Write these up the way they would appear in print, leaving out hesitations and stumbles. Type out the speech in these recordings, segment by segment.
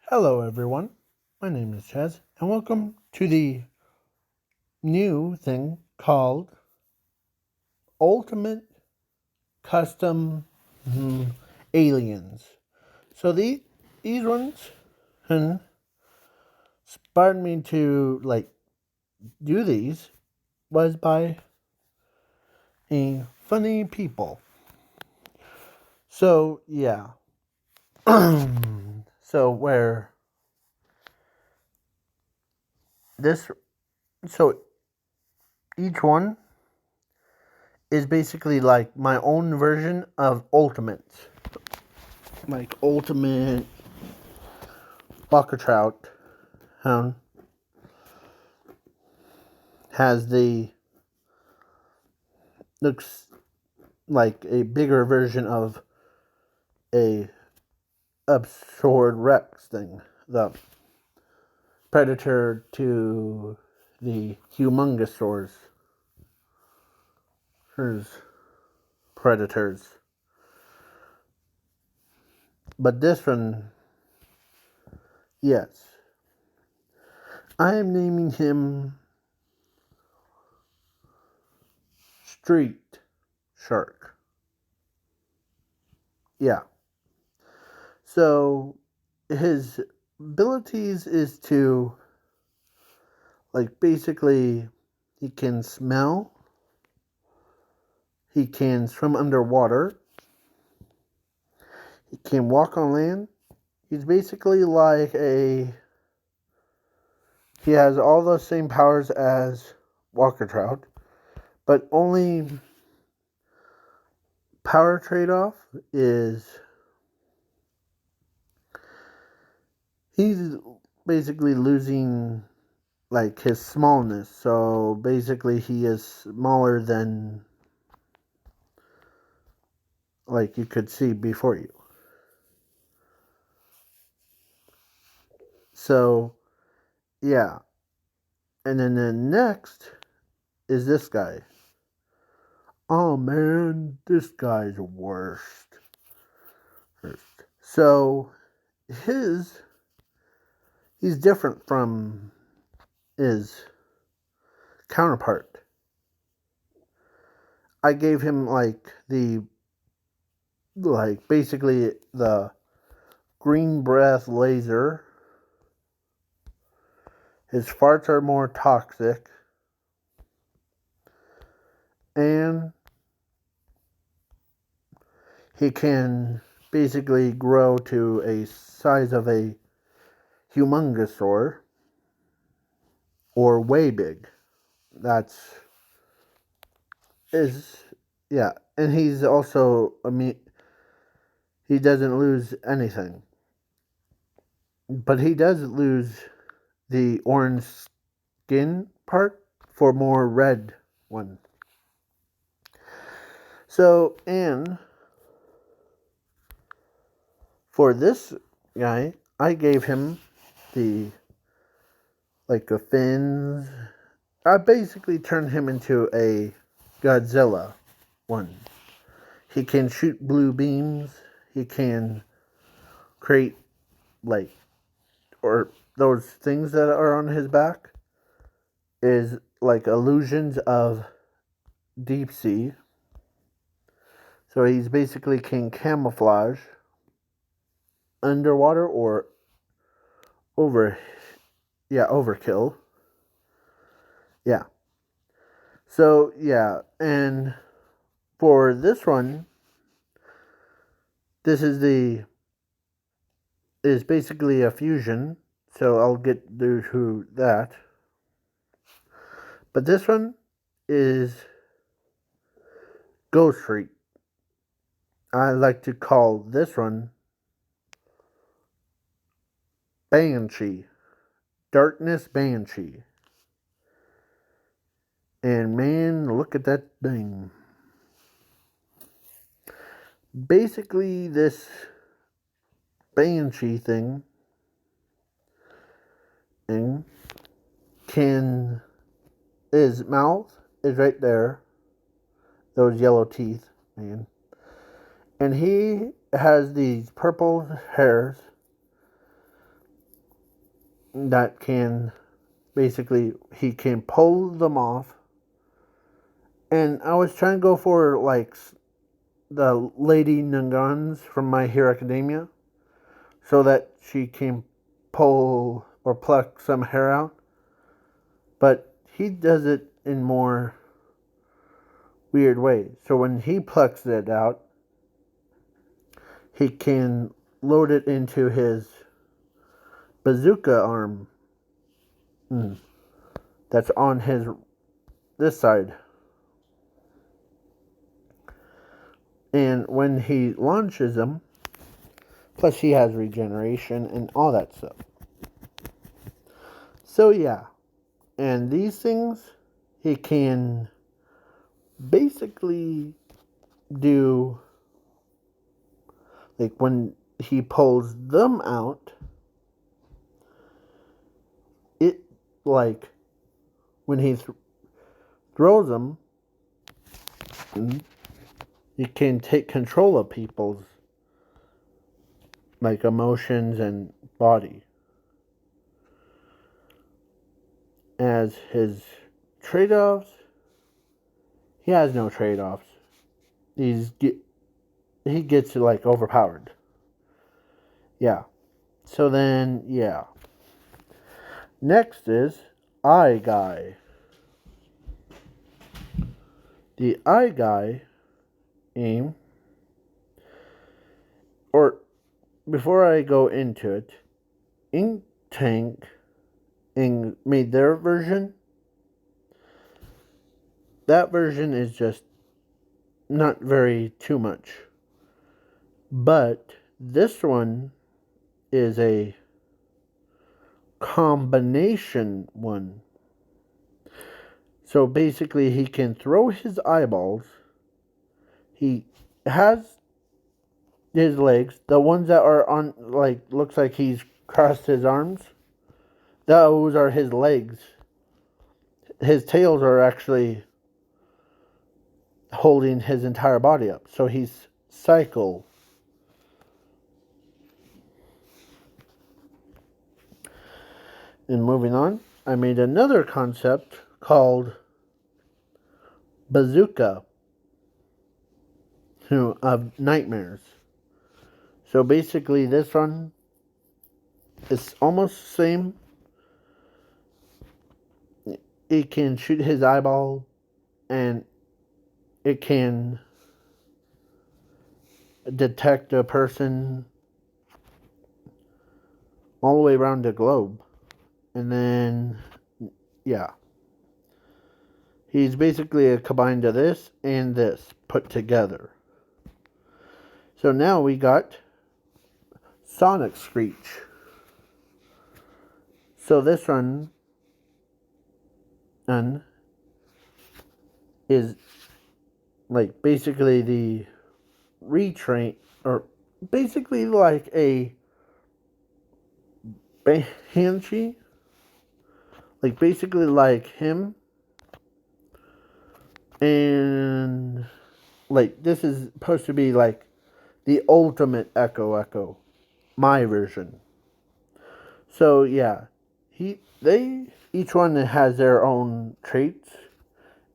Hello, everyone. My name is Chaz, and welcome to the new thing called Ultimate Custom Aliens. So these ones inspired me to do these was by a funny people. So yeah, so where this so each one is basically like my own version of Ultimates. Like Ultimate Bucker Trout Hound has the looks like a bigger version of a absurd Rex thing. The Predator to the Humongosaurs. Here's Predators. But this one, yes. I am naming him Street Shark. Yeah. So his abilities is to basically he can smell, he can swim underwater, he can walk on land. He's basically like he has all the same powers as Walker Trout, but only power trade-off is he's basically losing his smallness. So basically he is smaller than you could see before you. So yeah. And then the next is this guy. Oh man, this guy's worst. So he's different from his counterpart. I gave him basically the green breath laser. His farts are more toxic. And he can basically grow to a size of a humongosaur or way big. That's is yeah, and he's also he doesn't lose anything. But he does lose the orange skin part for more red one. So, and for this guy, I gave him the the fins. I basically turned him into a Godzilla one. He can shoot blue beams. He can create or those things that are on his back is illusions of deep sea. So he's basically can camouflage underwater or overkill. Yeah. So yeah, and for this one, this is basically a fusion. So I'll get to that. But this one is Ghost Freak. I like to call this one Banshee. Darkness Banshee. And man, look at that thing. Basically, this Banshee thing can his mouth is right there, those yellow teeth, man. And he has these purple hairs that can basically, he can pull them off. And I was trying to go for like the Lady Nagans from My Hero Academia, so that she can pull or pluck some hair out. But he does it in more weird ways. So when he plucks it out, he can load it into his bazooka arm. That's on his this side. And when he launches them, plus he has regeneration and all that stuff. So yeah, and these things he can basically do, like when he pulls them out, it like when he throws them, you can take control of people's like emotions and body. As his trade-offs, he has no trade-offs. He gets like overpowered. Yeah. So then, yeah. Next is Eye Guy. The Eye Guy aim, or before I go into it, Ink Tank made their version. That version is just not very too much. But this one is a combination one. So basically he can throw his eyeballs. He has his legs, the ones that are on, like, looks like he's crossed his arms. Those are his legs. His tails are actually holding his entire body up. So he's cycle. And moving on, I made another concept called Bazooka of Nightmares. So basically this one is almost the same. It can shoot his eyeball, and it can detect a person all the way around the globe. And then, yeah. He's basically a combined of this and this put together. So now we got Sonic Screech. So this one is like basically the retrain, or basically like a Banshee, like basically like him, and like this is supposed to be like the ultimate Echo, my version. So yeah, they each one has their own traits,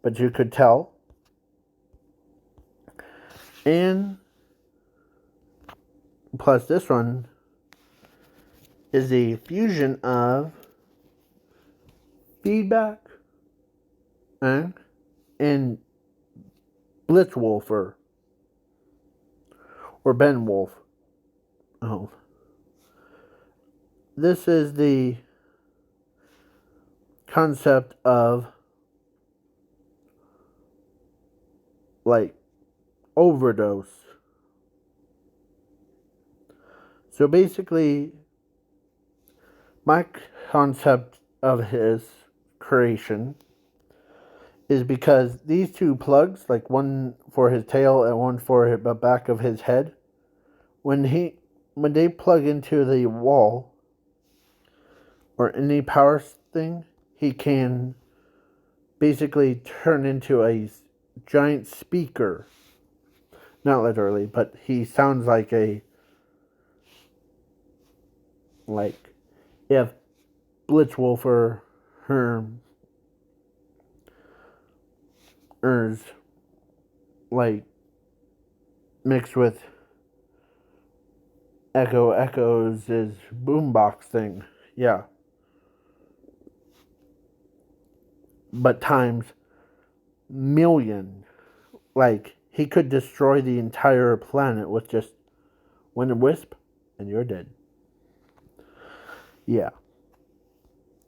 but you could tell. And plus this one is a fusion of Feedback and Blitzwolfer, or ben10. Oh. This is the concept of like overdose. So basically, my concept of his creation is because these two plugs, like one for his tail and one for the back of his head, when they plug into the wall or any power thing, he can basically turn into a giant speaker. Not literally, but he sounds like if Blitzwolfer, hers, like, mixed with Echoes' boombox thing. Yeah. But times million. Like, he could destroy the entire planet with just one wisp, and you're dead. Yeah.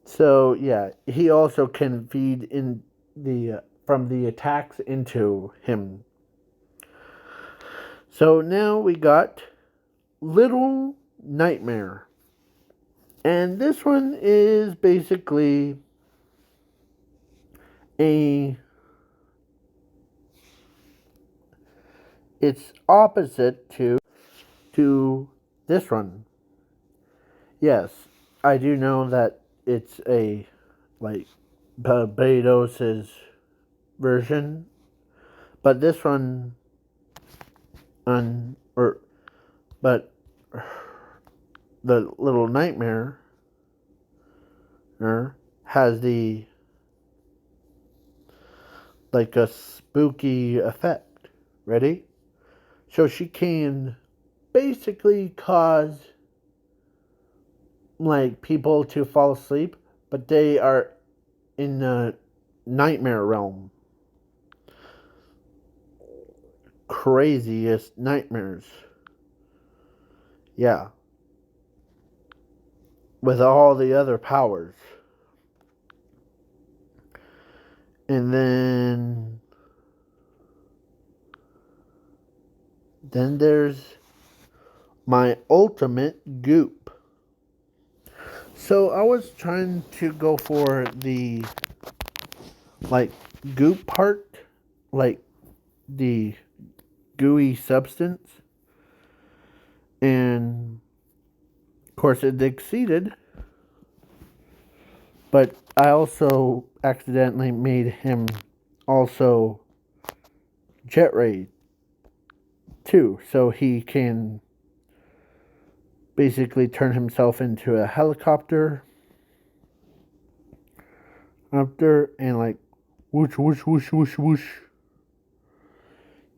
So, yeah, he also can feed in the from the attacks into him. So now we got Little Nightmare. And this one is basically it's opposite to this one. Yes, I do know that it's a like Barbados' version, but this one but the Little Nightmare has the like a spooky effect. Ready? So she can basically cause like people to fall asleep, but they are in the nightmare realm. Craziest nightmares. Yeah. With all the other powers. And then there's my ultimate goop. So I was trying to go for the like goop part, like the gooey substance, and of course it exceeded, but I also accidentally made him also jet ray too, so he can basically turn himself into a helicopter up there and like whoosh whoosh whoosh whoosh whoosh.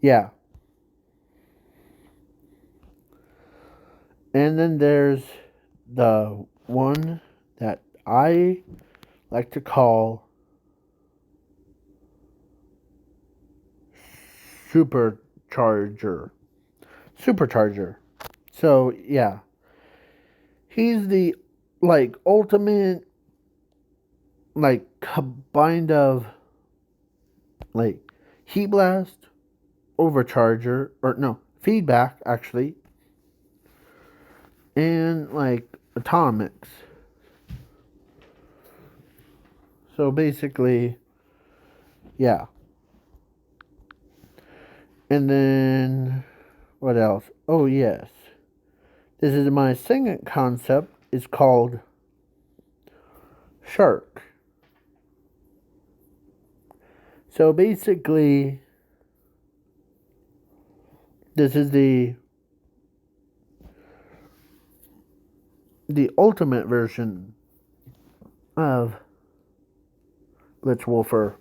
Yeah. And then there's the one that I like to call Supercharger. Supercharger. So, yeah. He's the like ultimate like combined of like heat blast, overcharger, or no, feedback actually, and like atomics. So basically, yeah. And then what else? Oh yes. This is my second concept. It's called Shark. So basically, this is the ultimate version of Blitzwolfer.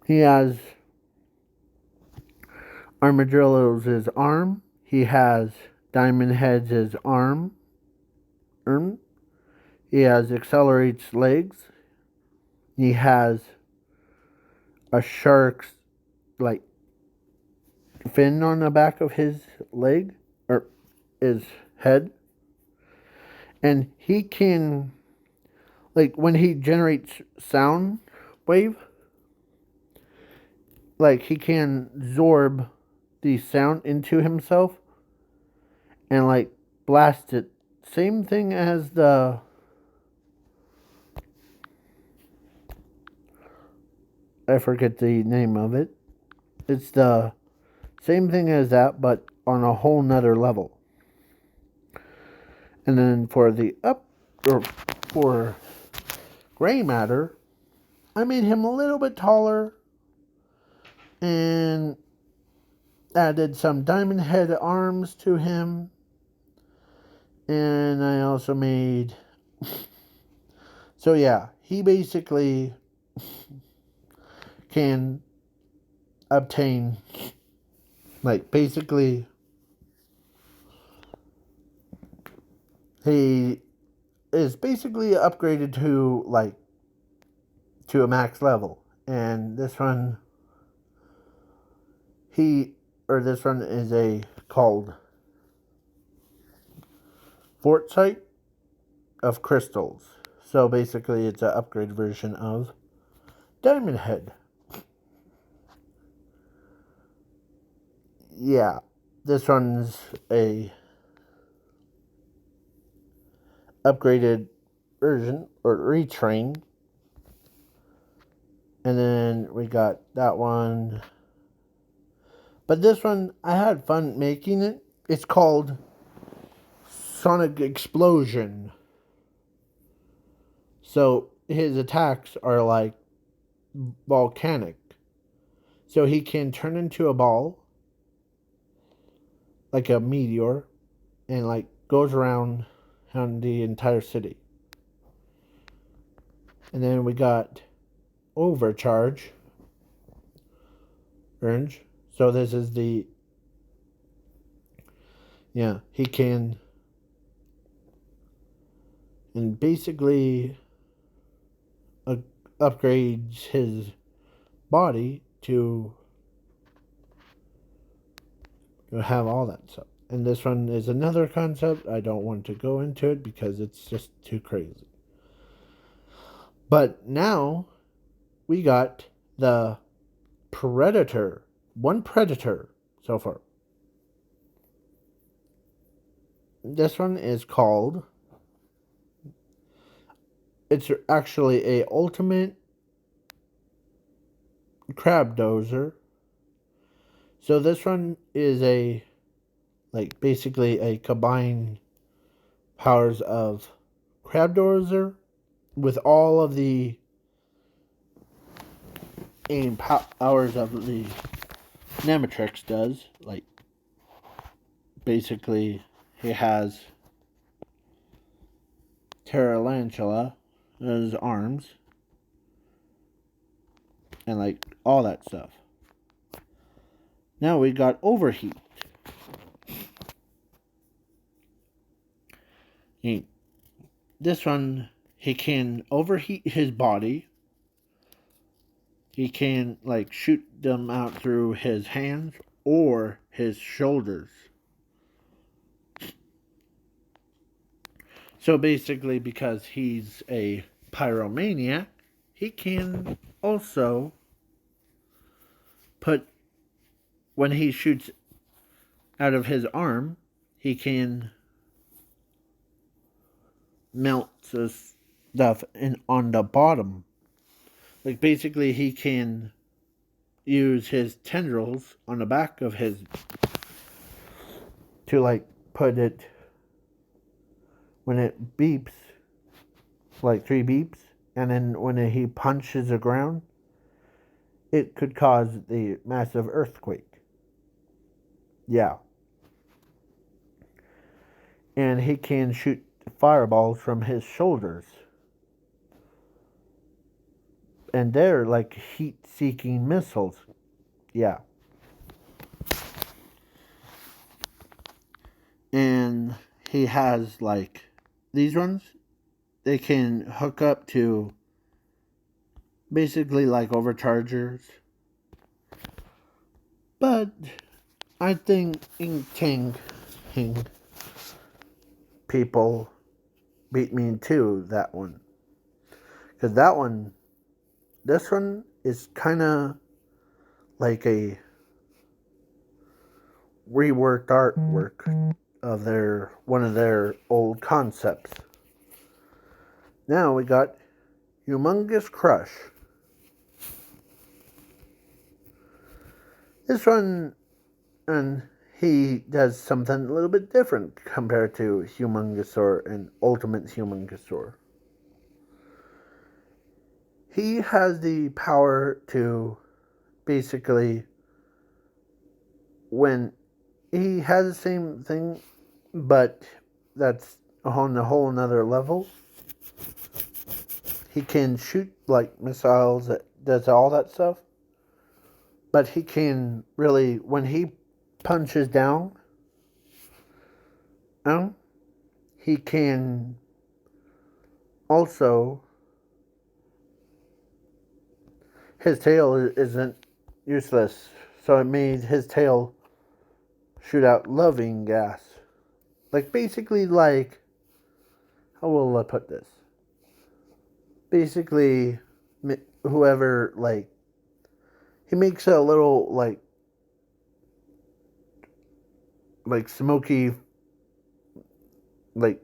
He has Armadillo's arm. He has Diamond Head's arm. He has Accelerate's legs. He has a shark's like fin on the back of his leg or his head. And he can like when he generates sound wave, like he can absorb the sound into himself and like blast it. Same thing as the I forget the name of it. It's the same thing as that, but on a whole nother level. And then for the for gray matter, I made him a little bit taller and added some diamond head arms to him And I also made. So yeah, he basically can obtain, like, basically, he is basically upgraded to, like, to a max level. And this one, this one is a called Foresight of Crystals. So basically, it's an upgraded version of Diamond Head. Yeah, this one's a upgraded version or retrain. And then we got that one. But this one, I had fun making it. It's called Sonic Explosion. So his attacks are like volcanic. So he can turn into a ball, like a meteor, and like goes around the entire city. And then we got Overcharge Orange. So this is the, yeah, he can, and basically upgrades his body to have all that stuff. And this one is another concept. I don't want to go into it because it's just too crazy. But now we got the Predator. One Predator so far. This one is called, it's actually a ultimate crab dozer. So this one is a, like, basically a combined powers of crab dozer with all of the aim powers of the Nematrix does. Like, basically, he has Tarantula as arms and like all that stuff. Now we got Overheat. This one, he can overheat his body. He can like shoot them out through his hands or his shoulders. So basically, because he's a pyromaniac, he can also put, when he shoots out of his arm, he can melt the stuff on the bottom. Like, basically, he can use his tendrils on the back of his to like put it, when it beeps, like 3 beeps, and then when he punches the ground, it could cause the massive earthquake. Yeah. And he can shoot fireballs from his shoulders. And they're like heat-seeking missiles. Yeah. And he has like these ones. They can hook up to basically like overchargers. But I think people beat me to that one. Because that one, this one is kind of like a reworked artwork of one of their old concepts. Now we got Humongous Crush. This one, and he does something a little bit different compared to Humongosaur and Ultimate Humongosaur. He has the power to basically, when he has the same thing, but that's on a whole another level. He can shoot like missiles, that does all that stuff. But he can really, when he punches down, he can also, his tail isn't useless. So it made his tail shoot out loving gas. Like basically like, how will I put this? Basically, whoever, like, he makes a little like smoky, like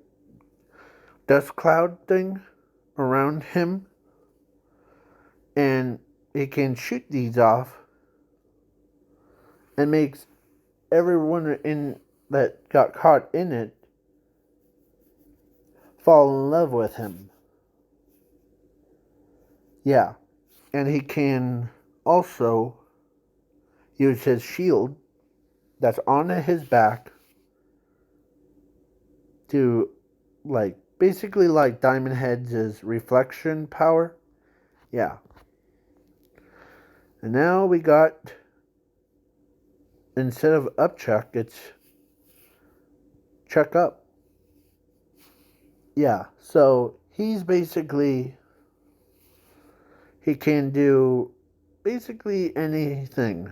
dust cloud thing around him, and he can shoot these off and makes everyone in that got caught in it fall in love with him. Yeah. And he can also use his shield that's on his back to, like, basically like Diamond Head's reflection power. Yeah. And now we got, instead of upchuck, it's chuck up. Yeah. So he's basically, he can do basically anything.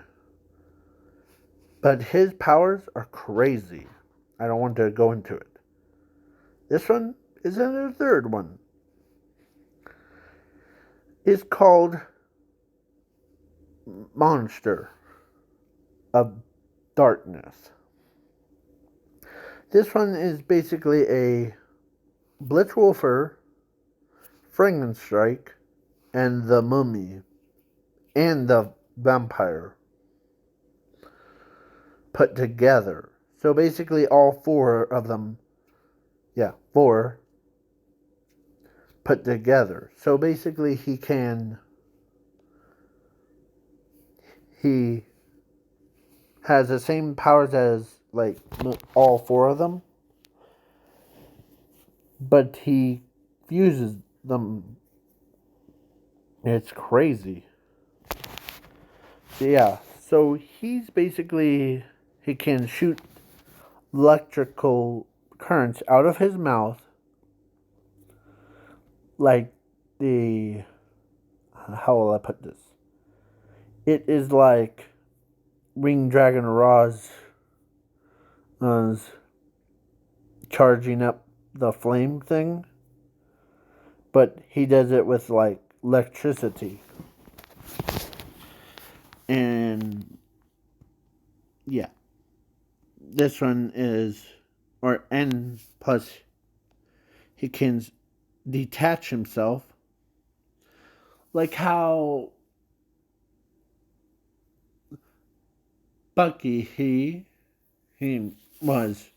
But his powers are crazy. I don't want to go into it. This one is the third one. It's called Monster of Darkness. This one is basically a Blitzwolfer, Frankenstrike, and the Mummy, and the Vampire put together. So basically all four of them, yeah, four put together. So basically he has the same powers as like all four of them, but he fuses them. It's crazy. Yeah, so he's basically, he can shoot electrical currents out of his mouth, like the, how will I put this? It is like Winged Dragon Ra's charging up the flame thing, but he does it with like electricity. And yeah, this one is, and plus he can detach himself, like how Bucky, he was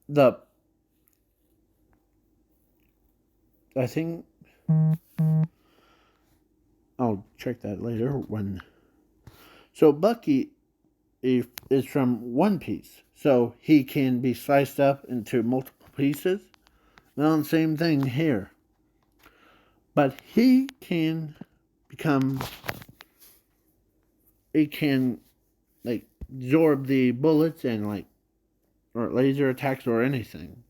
the, I think, I'll check that later when. So Bucky is from One Piece, so he can be sliced up into multiple pieces. Well, same thing here, but he can become. He can like absorb the bullets and like, or laser attacks or anything.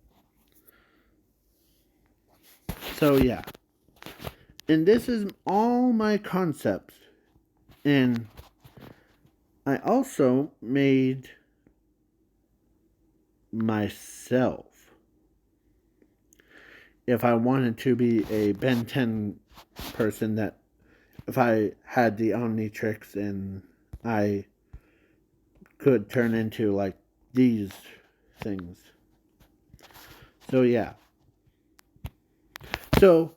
So yeah, and this is all my concepts, and I also made myself. If I wanted to be a Ben 10 person, that if I had the Omnitrix and I could turn into like these things. So yeah. So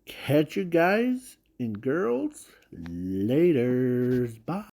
catch you guys and girls later. Bye.